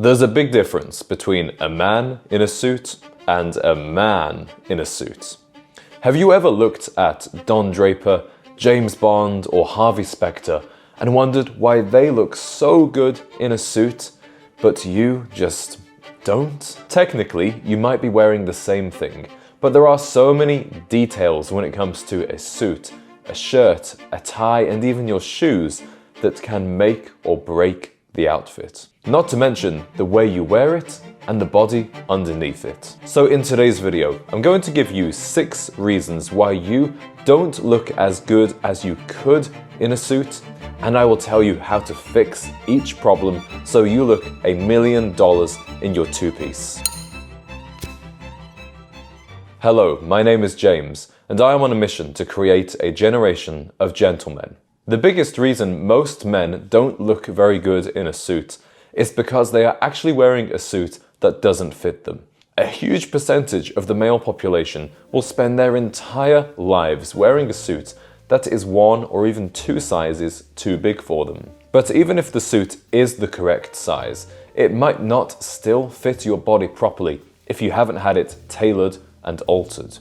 There's a big difference between a man in a suit and a man in a suit. Have you ever looked at Don Draper, James Bond, or Harvey Specter and wondered why they look so good in a suit, but you just don't? Technically, you might be wearing the same thing, but there are so many details when it comes to a suit, a shirt, a tie, and even your shoes that can make or break the outfit. Not to mention the way you wear it and the body underneath it. So in today's video, I'm going to give you 6 reasons why you don't look as good as you could in a suit, and I will tell you how to fix each problem so you look $1 million in your two-piece. Hello, my name is James, and I am on a mission to create a generation of gentlemen. The biggest reason most men don't look very good in a suit is because they are actually wearing a suit that doesn't fit them. A huge percentage of the male population will spend their entire lives wearing a suit that is 1 or even 2 sizes too big for them. But even if the suit is the correct size, it might not still fit your body properly if you haven't had it tailored and altered.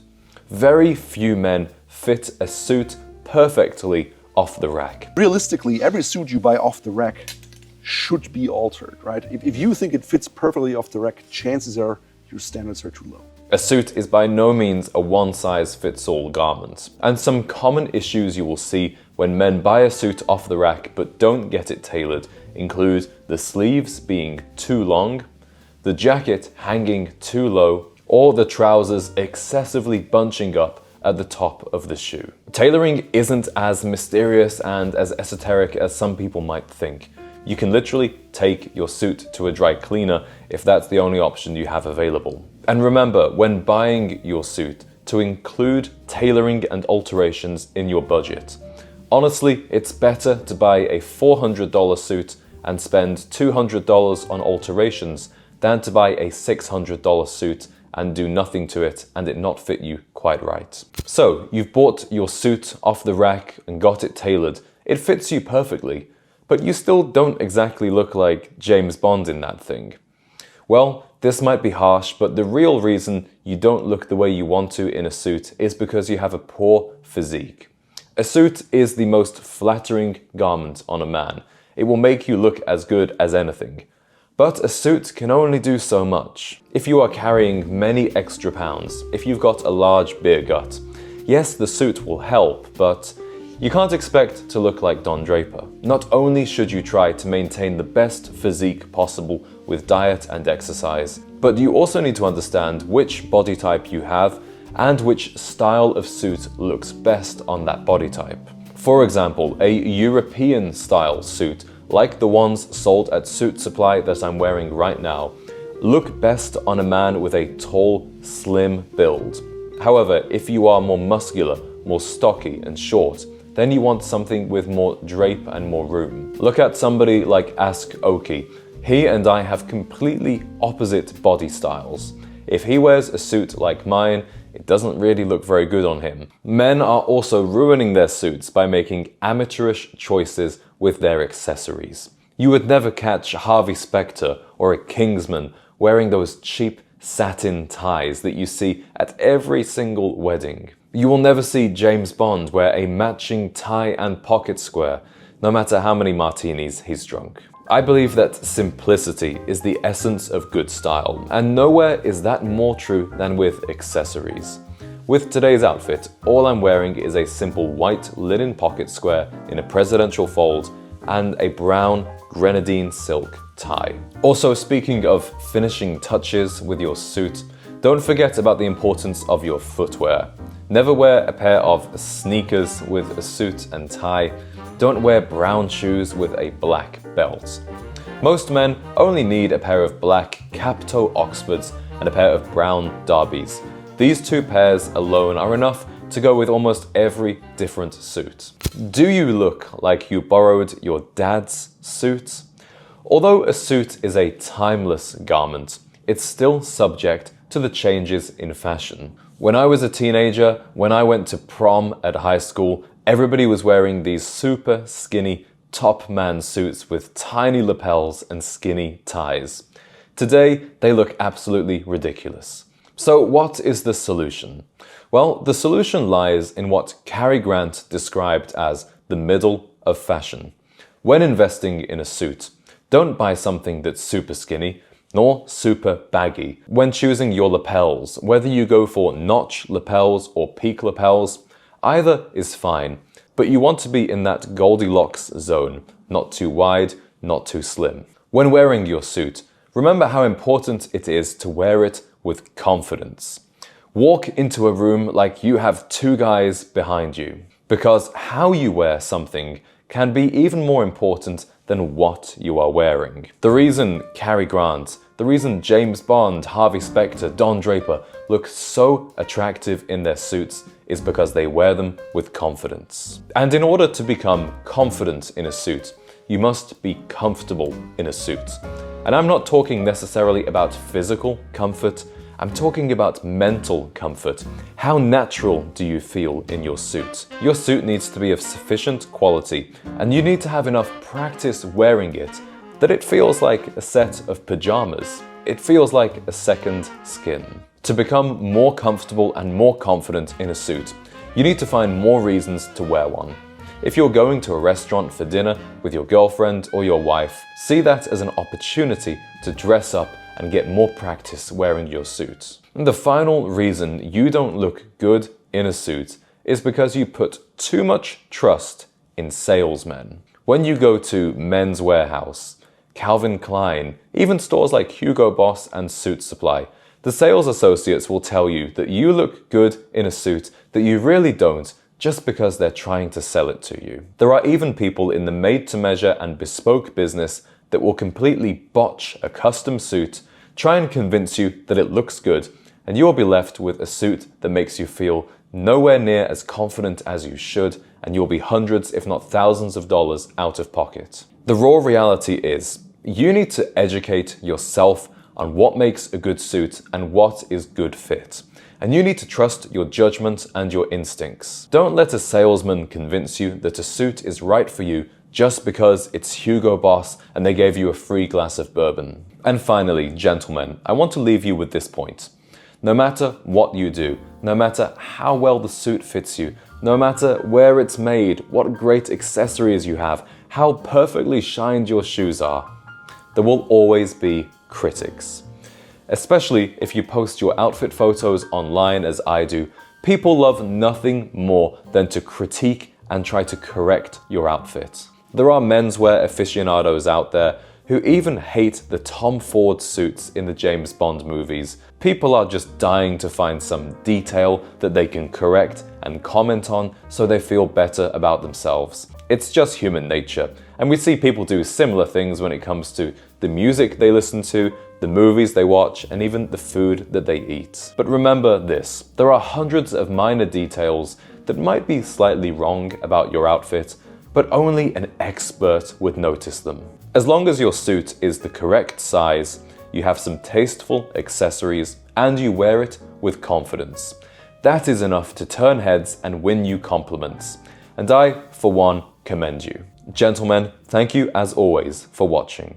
Very few men fit a suit perfectly off the rack. Realistically, every suit you buy off the rack should be altered, right? If you think it fits perfectly off the rack, chances are your standards are too low. A suit is by no means a one-size-fits-all garment. And some common issues you will see when men buy a suit off the rack but don't get it tailored include the sleeves being too long, the jacket hanging too low, or the trousers excessively bunching up at the top of the shoe. Tailoring isn't as mysterious and as esoteric as some people might think. You can literally take your suit to a dry cleaner if that's the only option you have available. And remember, when buying your suit, to include tailoring and alterations in your budget. Honestly, it's better to buy a $400 suit and spend $200 on alterations than to buy a $600 suit and do nothing to it and it not fit you quite right. So, you've bought your suit off the rack and got it tailored. It fits you perfectly, but you still don't exactly look like James Bond in that thing. Well, this might be harsh, but the real reason you don't look the way you want to in a suit is because you have a poor physique. A suit is the most flattering garment on a man. It will make you look as good as anything. But a suit can only do so much. If you are carrying many extra pounds, if you've got a large beer gut, yes, the suit will help, but you can't expect to look like Don Draper. Not only should you try to maintain the best physique possible with diet and exercise, but you also need to understand which body type you have and which style of suit looks best on that body type. For example, a European style suit, like the ones sold at Suit Supply that I'm wearing right now, look best on a man with a tall, slim build. However, if you are more muscular, more stocky and short, then you want something with more drape and more room. Look at somebody like Ask Oki. He and I have completely opposite body styles. If he wears a suit like mine, it doesn't really look very good on him. Men are also ruining their suits by making amateurish choices with their accessories. You would never catch Harvey Specter or a Kingsman wearing those cheap satin ties that you see at every single wedding. You will never see James Bond wear a matching tie and pocket square, no matter how many martinis he's drunk. I believe that simplicity is the essence of good style, and nowhere is that more true than with accessories. With today's outfit, all I'm wearing is a simple white linen pocket square in a presidential fold and a brown grenadine silk tie. Also, speaking of finishing touches with your suit, don't forget about the importance of your footwear. Never wear a pair of sneakers with a suit and tie. Don't wear brown shoes with a black belt. Most men only need a pair of black Capto Oxfords and a pair of brown Darbys. These 2 pairs alone are enough to go with almost every different suit. Do you look like you borrowed your dad's suit? Although a suit is a timeless garment, it's still subject to the changes in fashion. When I was a teenager, when I went to prom at high school, everybody was wearing these super skinny top man suits with tiny lapels and skinny ties. Today, they look absolutely ridiculous. So what is the solution? Well, the solution lies in what Cary Grant described as the middle of fashion. When investing in a suit, don't buy something that's super skinny, nor super baggy. When choosing your lapels, whether you go for notch lapels or peak lapels, either is fine, but you want to be in that Goldilocks zone, not too wide, not too slim. When wearing your suit, remember how important it is to wear it with confidence. Walk into a room like you have two guys behind you, because how you wear something can be even more important than what you are wearing. The reason Cary Grant, the reason James Bond, Harvey Specter, Don Draper look so attractive in their suits is because they wear them with confidence. And in order to become confident in a suit, you must be comfortable in a suit. And I'm not talking necessarily about physical comfort, I'm talking about mental comfort. How natural do you feel in your suit? Your suit needs to be of sufficient quality, and you need to have enough practice wearing it that it feels like a set of pajamas. It feels like a second skin. To become more comfortable and more confident in a suit, you need to find more reasons to wear one. If you're going to a restaurant for dinner with your girlfriend or your wife, see that as an opportunity to dress up and get more practice wearing your suit. And the final reason you don't look good in a suit is because you put too much trust in salesmen. When you go to Men's Warehouse, Calvin Klein, even stores like Hugo Boss and Suit Supply, the sales associates will tell you that you look good in a suit that you really don't, just because they're trying to sell it to you. There are even people in the made-to-measure and bespoke business that will completely botch a custom suit, try and convince you that it looks good, and you will be left with a suit that makes you feel nowhere near as confident as you should, and you'll be hundreds, if not thousands of dollars out of pocket. The raw reality is, you need to educate yourself on what makes a good suit and what is good fit. And you need to trust your judgment and your instincts. Don't let a salesman convince you that a suit is right for you just because it's Hugo Boss and they gave you a free glass of bourbon. And finally, gentlemen, I want to leave you with this point. No matter what you do, no matter how well the suit fits you, no matter where it's made, what great accessories you have, how perfectly shined your shoes are, there will always be critics. Especially if you post your outfit photos online as I do, people love nothing more than to critique and try to correct your outfit. There are menswear aficionados out there who even hate the Tom Ford suits in the James Bond movies. People are just dying to find some detail that they can correct and comment on so they feel better about themselves. It's just human nature, and we see people do similar things when it comes to the music they listen to, the movies they watch, and even the food that they eat. But remember this, there are hundreds of minor details that might be slightly wrong about your outfit, but only an expert would notice them. As long as your suit is the correct size, you have some tasteful accessories, and you wear it with confidence, that is enough to turn heads and win you compliments. And I, for one, commend you. Gentlemen, thank you as always for watching.